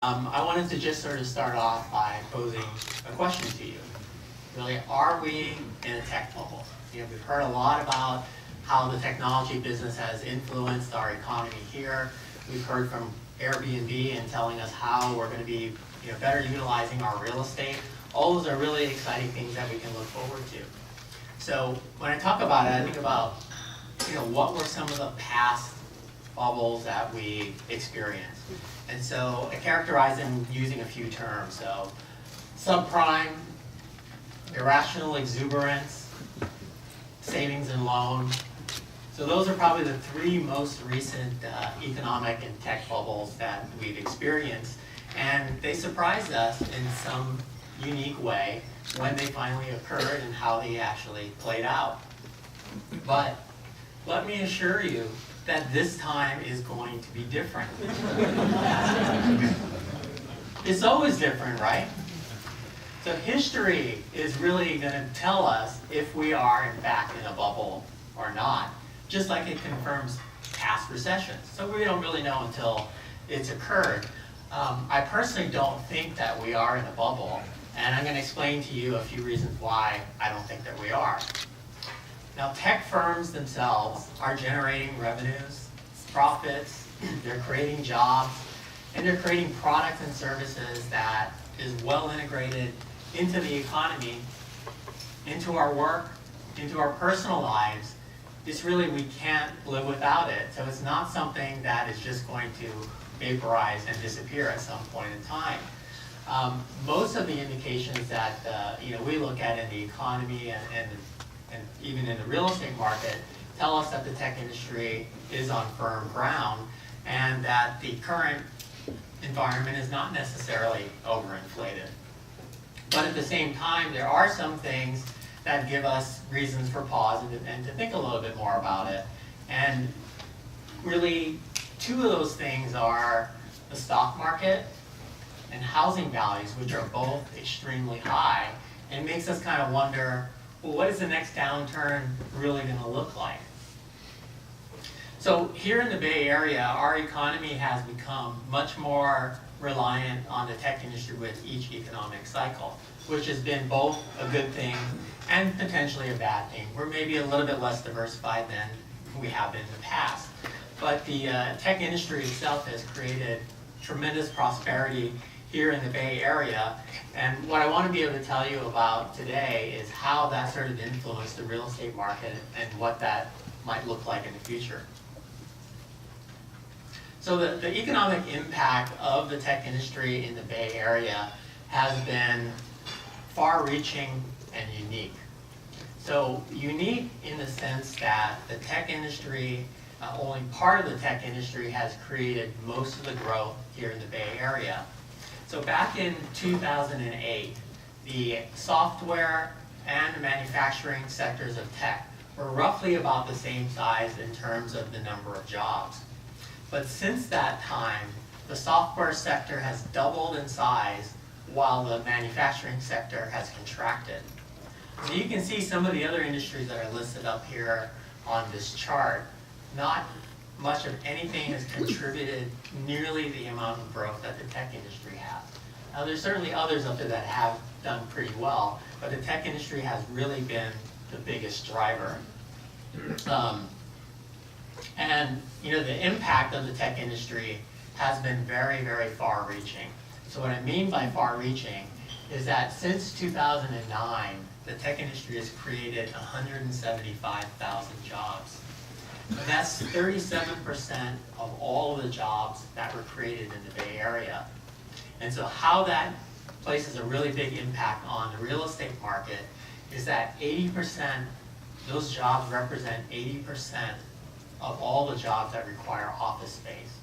I wanted to just sort of start off by posing a question to you. Really, are we in a tech bubble? We've heard a lot about how the technology business has influenced our economy here. We've heard from Airbnb and telling us how we're going to be better utilizing our real estate. All those are really exciting things that we can look forward to. So when I talk about it, I think about what were some of the past bubbles that we experienced. And so I characterize them using a few terms. So subprime, irrational exuberance, savings and loan. So those are probably the three most recent economic and tech bubbles that we've experienced. And they surprised us in some unique way when they finally occurred and how they actually played out. But let me assure you that this time is going to be different. It's always different, right? So history is really going to tell us if we are in fact in a bubble or not, just like it confirms past recessions. So we don't really know until it's occurred. I personally don't think that we are in a bubble, and I'm going to explain to you a few reasons why I don't think that we are. Now, tech firms themselves are generating revenues, profits, they're creating jobs, and they're creating products and services that is well integrated into the economy, into our work, into our personal lives. It's really, we can't live without it. So it's not something that is just going to vaporize and disappear at some point in time. Most of the indications that we look at in the economy and even in the real estate market tell us that the tech industry is on firm ground and that the current environment is not necessarily overinflated. But at the same time, there are some things that give us reasons for pause and to think a little bit more about it. And really, two of those things are the stock market and housing values, which are both extremely high, and makes us kind of wonder, well, what is the next downturn really going to look like? So here in the Bay Area, our economy has become much more reliant on the tech industry with each economic cycle, which has been both a good thing and potentially a bad thing. We're maybe a little bit less diversified than we have been in the past. But the tech industry itself has created tremendous prosperity here in the Bay Area. And what I want to be able to tell you about today is how that sort of influenced the real estate market and what that might look like in the future. So the economic impact of the tech industry in the Bay Area has been far-reaching and unique. So unique in the sense that the tech industry, only part of the tech industry has created most of the growth here in the Bay Area. So back in 2008, the software and the manufacturing sectors of tech were roughly about the same size in terms of the number of jobs. But since that time, the software sector has doubled in size while the manufacturing sector has contracted. So you can see some of the other industries that are listed up here on this chart. Not much of anything has contributed nearly the amount of growth that the tech industry has. Now, there's certainly others up there that have done pretty well, but the tech industry has really been the biggest driver. And the impact of the tech industry has been very, very far-reaching. So what I mean by far-reaching is that since 2009, the tech industry has created 175,000 jobs. And that's 37% of all of the jobs that were created in the Bay Area. And so how that places a really big impact on the real estate market is that 80%, those jobs represent 80% of all the jobs that require office space.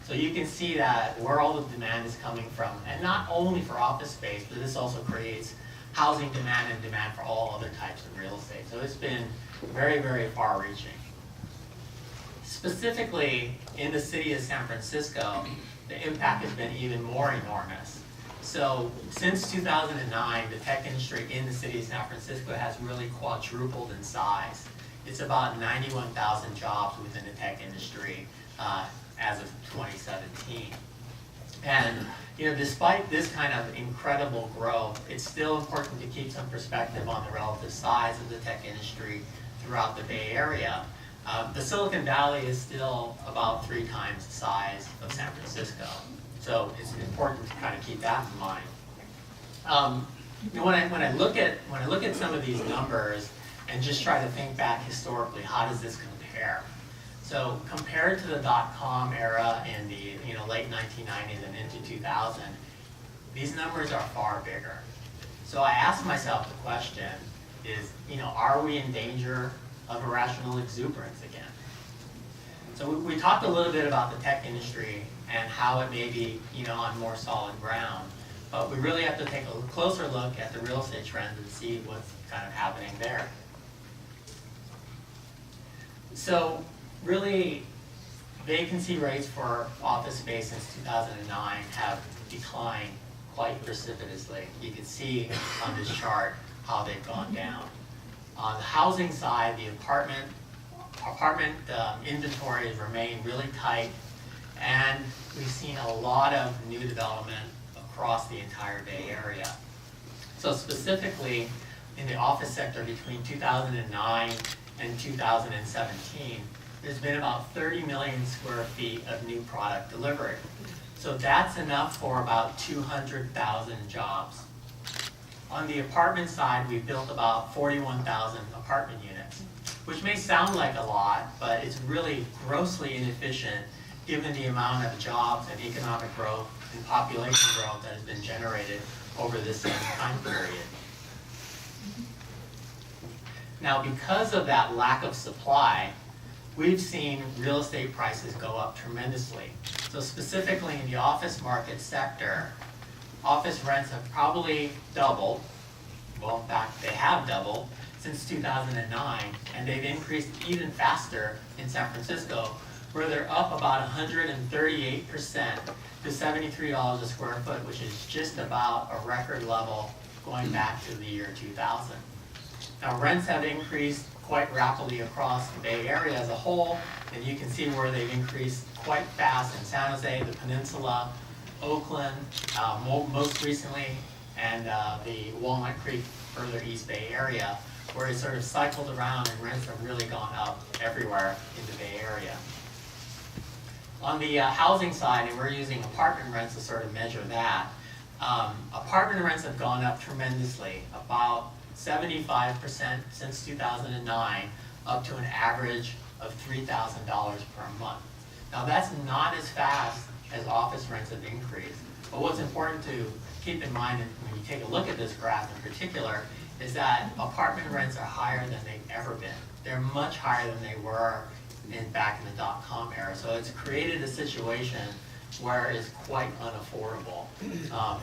So you can see that where all the demand is coming from, and not only for office space, but this also creates housing demand and demand for all other types of real estate. So it's been very, very far-reaching. Specifically, in the city of San Francisco, the impact has been even more enormous. So since 2009, the tech industry in the city of San Francisco has really quadrupled in size. It's about 91,000 jobs within the tech industry as of 2017. And despite this kind of incredible growth, it's still important to keep some perspective on the relative size of the tech industry throughout the Bay Area. The Silicon Valley is still about 3 times the size of San Francisco. So it's important to kind of keep that in mind. When I look at some of these numbers and just try to think back historically, how does this compare? So compared to the dot-com era in the late 1990s and into 2000, these numbers are far bigger. So I asked myself the question is, are we in danger of irrational exuberance again? So we talked a little bit about the tech industry and how it may be on more solid ground, but we really have to take a closer look at the real estate trends and see what's kind of happening there. So really, vacancy rates for office space since 2009 have declined quite precipitously. You can see on this chart how they've gone down. On the housing side, the apartment inventory has remained really tight, and we've seen a lot of new development across the entire Bay Area. So specifically, in the office sector between 2009 and 2017, there's been about 30 million square feet of new product delivered. So that's enough for about 200,000 jobs. On the apartment side, we've built about 41,000 apartment units, which may sound like a lot, but it's really grossly inefficient given the amount of jobs and economic growth and population growth that has been generated over this same time period. Now, because of that lack of supply, we've seen real estate prices go up tremendously. So specifically in the office market sector, office rents have probably doubled. Well, in fact, they have doubled since 2009, and they've increased even faster in San Francisco, where they're up about 138% to $73 a square foot, which is just about a record level going back to the year 2000. Now, rents have increased quite rapidly across the Bay Area as a whole, and you can see where they've increased quite fast in San Jose, the Peninsula, Oakland, most recently, and the Walnut Creek, further East Bay Area, where it sort of cycled around and rents have really gone up everywhere in the Bay Area. On the housing side, and we're using apartment rents to sort of measure that, apartment rents have gone up tremendously, about 75% since 2009, up to an average of $3,000 per month. Now that's not as fast as office rents have increased, but what's important to keep in mind when you take a look at this graph in particular is that apartment rents are higher than they've ever been. They're much higher than they were back in the dot-com era. So it's created a situation where it's quite unaffordable.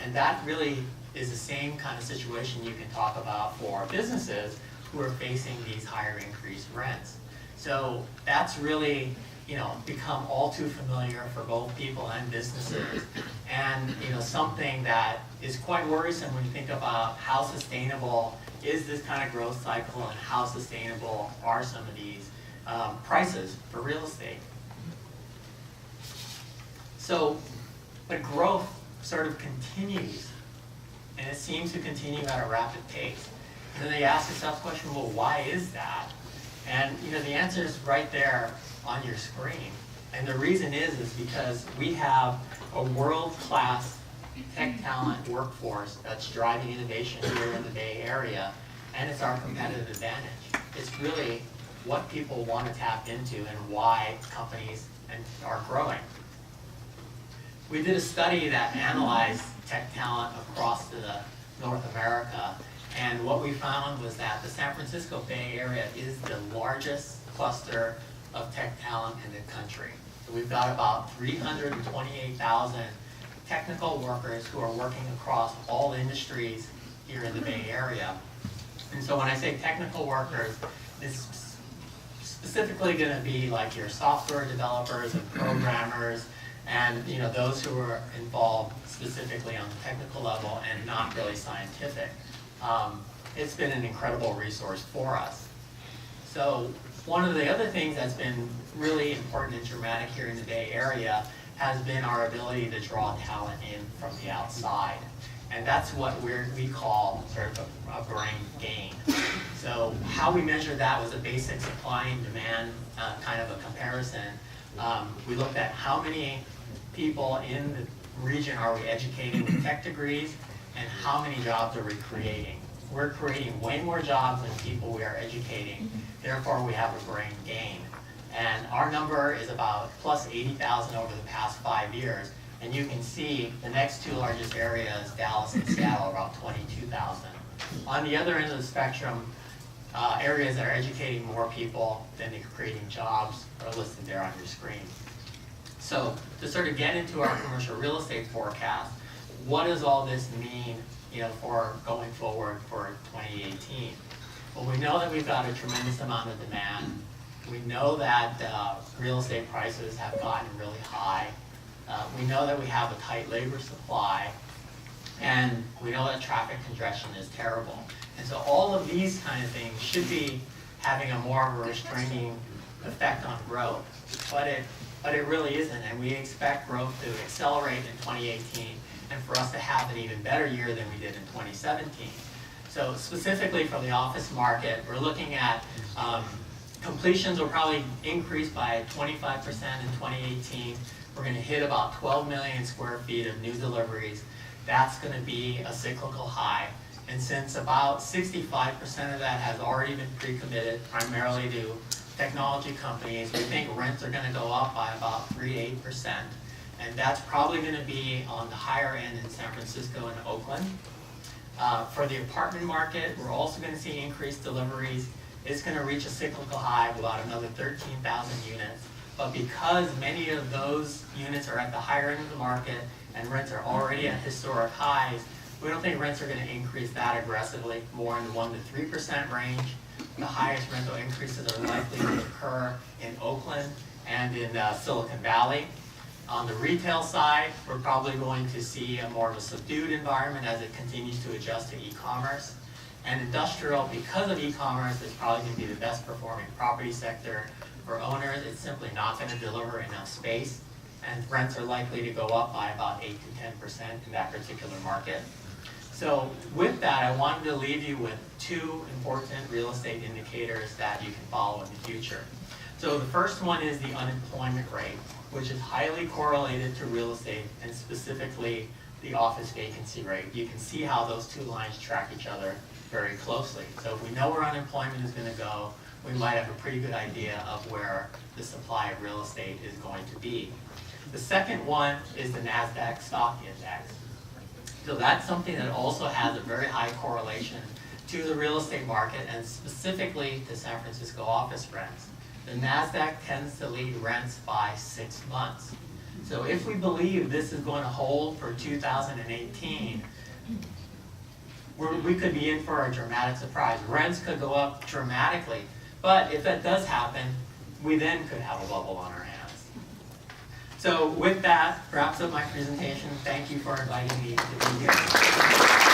And that really is the same kind of situation you can talk about for businesses who are facing these higher increased rents. So that's really become all too familiar for both people and businesses, and something that is quite worrisome when you think about how sustainable is this kind of growth cycle and how sustainable are some of these prices for real estate. So the growth sort of continues, and it seems to continue at a rapid pace. And then they ask yourself the question, well, why is that? And the answer is right there on your screen. And the reason is because we have a world-class tech talent workforce that's driving innovation here in the Bay Area, and it's our competitive advantage. It's really what people want to tap into and why companies are growing. We did a study that analyzed tech talent across North America, and what we found was that the San Francisco Bay Area is the largest cluster of tech talent in the country. So we've got about 328,000 technical workers who are working across all industries here in the Bay Area. And so when I say technical workers, it's specifically going to be like your software developers and programmers, and those who are involved specifically on the technical level and not really scientific. It's been an incredible resource for us. So one of the other things that's been really important and dramatic here in the Bay Area has been our ability to draw talent in from the outside. And that's what we call sort of a brain gain. So how we measure that was a basic supply and demand kind of a comparison. We looked at how many people in the region are we educating with tech degrees, and how many jobs are we creating. We're creating way more jobs than people we are educating, therefore we have a brain gain. And our number is about plus 80,000 over the past 5 years. And you can see the next two largest areas, Dallas and Seattle, about 22,000. On the other end of the spectrum, areas that are educating more people than they're creating jobs are listed there on your screen. So to sort of get into our commercial real estate forecast, what does all this mean, for going forward for 2018? Well, we know that we've got a tremendous amount of demand. We know that real estate prices have gotten really high. We know that we have a tight labor supply, and we know that traffic congestion is terrible. And so all of these kind of things should be having a more of a restraining effect on growth, but it really isn't, and we expect growth to accelerate in 2018 and for us to have an even better year than we did in 2017. So specifically for the office market, we're looking at completions will probably increase by 25% in 2018. We're going to hit about 12 million square feet of new deliveries. That's going to be a cyclical high. And since about 65% of that has already been pre-committed, primarily to technology companies, we think rents are going to go up by about 3 to 8%. And that's probably going to be on the higher end in San Francisco and Oakland. For the apartment market, we're also going to see increased deliveries. It's going to reach a cyclical high of about another 13,000 units. But because many of those units are at the higher end of the market and rents are already at historic highs, we don't think rents are going to increase that aggressively, more in the 1 to 3% range. The highest rental increases are likely to occur in Oakland and in Silicon Valley. On the retail side, we're probably going to see a more of a subdued environment as it continues to adjust to e-commerce. And industrial, because of e-commerce, is probably going to be the best performing property sector. For owners, it's simply not going to deliver enough space, and rents are likely to go up by about 8 to 10% in that particular market. So with that, I wanted to leave you with two important real estate indicators that you can follow in the future. So the first one is the unemployment rate, which is highly correlated to real estate, and specifically the office vacancy rate. You can see how those two lines track each other very closely. So if we know where unemployment is going to go, we might have a pretty good idea of where the supply of real estate is going to be. The second one is the NASDAQ stock index. So that's something that also has a very high correlation to the real estate market, and specifically to San Francisco office rents. The NASDAQ tends to lead rents by 6 months. So if we believe this is going to hold for 2018, we could be in for a dramatic surprise. Rents could go up dramatically, but if that does happen, we then could have a bubble on our hands. So with that, wraps up my presentation. Thank you for inviting me to be here.